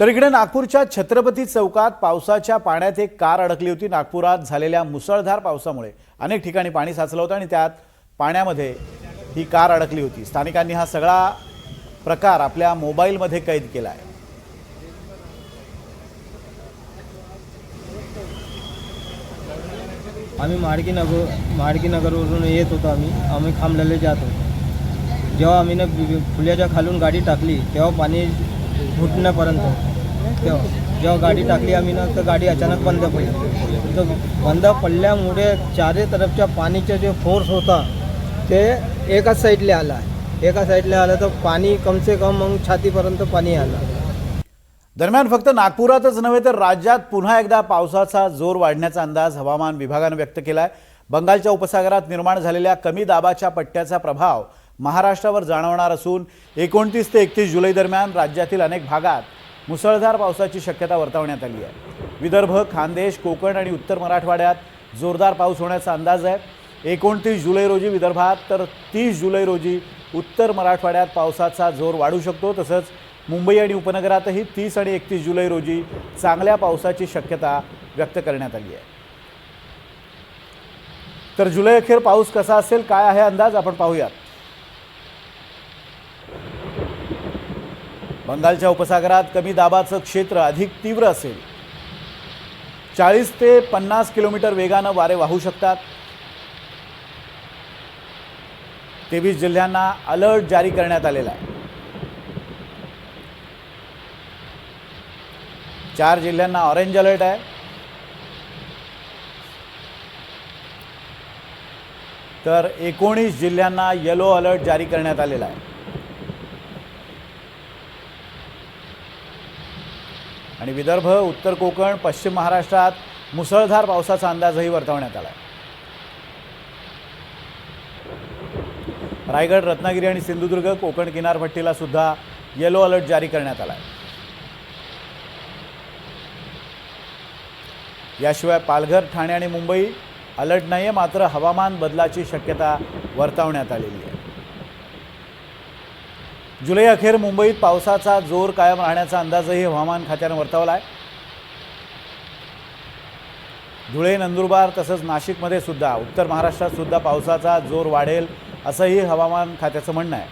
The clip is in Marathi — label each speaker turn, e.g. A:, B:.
A: तर इकडे नागपूरच्या छत्रपती चौकात पावसाच्या पाण्यात एक कार अडकली होती। नागपुरात झालेल्या मुसळधार पावसामुळे अनेक ठिकाणी पाणी साचलं होतं आणि त्यात पाण्यामध्ये ही कार अडकली होती। स्थानिकांनी हा सगळा प्रकार आपल्या मोबाईलमध्ये कैद केला आहे।
B: आम्ही माडकी नगरवरून येत होतो। आम्ही खामलेले जात होतो। जेव्हा आम्ही पुलाच्या खालून गाडी टाकली तेव्हा पाणी घुटण्यापर्यंत जेव्हा गाडी टाकली आम्ही तर गाडी अचानक बंद पडली। तर बंद पडल्यामुळे चारी तरफच्या पाणीचा जो फोर्स होता ते एकाच साईडला आला तर पाणी कम से कम मग छातीपर्यंत पाणी आलं।
A: दरम्यान फक्त नागपुरातच नव्हे तर राज्यात पुन्हा एकदा पावसाचा जोर वाढण्याचा अंदाज हवामान विभागाने व्यक्त केलाय। बंगालच्या उपसागरात निर्माण झालेल्या कमी दाबाच्या पट्ट्याचा प्रभाव महाराष्ट्रावर जाणवणार असून 29 ते 31 जुलै दरम्यान राज्यातील अनेक भागात मुसळधार पावसाची शक्यता वर्तवण्यात आली आहे। विदर्भ, खानदेश, कोकण आणि उत्तर मराठवाड्यात जोरदार पाऊस होण्याचा अंदाज आहे। 29 जुलै रोजी विदर्भात तर 30 जुलै रोजी उत्तर मराठवाड्यात पावसाचा जोर वाढू शकतो। तसंच मुंबई आणि उपनगरातही 30 आणि 31 जुलै रोजी चांगल्या पावसाची शक्यता व्यक्त करण्यात आली आहे। तर जुलै अखेर पाऊस कसा असेल, काय आहे अंदाज, आपण पाहूयात। बंगालच्या उपसागरात कमी दाबाचं क्षेत्र अधिक तीव्र असेल। 40 ते 50 किलोमीटर वेगानं वारे वाहू शकतात। 23 जिल्ह्यांना अलर्ट जारी करण्यात आलेला आहे। 4 जिल्ह्यांना ऑरेंज अलर्ट आहे। तर 19 जिल्ह्यांना येलो अलर्ट जारी करण्यात आलेला आहे। आणि विदर्भ, उत्तर कोकण, पश्चिम महाराष्ट्रात मुसळधार पावसाचा अंदाजही वर्तवण्यात आला आहे। रायगड, रत्नागिरी आणि सिंधुदुर्ग, कोकण किनारपट्टीला सुद्धा येलो अलर्ट जारी करण्यात आला आहे। याशिवाय पालघर, ठाणे आणि मुंबई अलर्ट नाही आहे, मात्र हवामान बदलाची शक्यता वर्तवण्यात आलेली आहे। जुलै अखेर मुंबईत पावसाचा जोर कायम राहण्याचा अंदाजही हवामान खात्याने वर्तवला आहे। धुळे, नंदुरबार तसंच नाशिकमध्ये सुद्धा, उत्तर महाराष्ट्रात सुद्धा पावसाचा जोर वाढेल असंही हवामान खात्याचं म्हणणं आहे।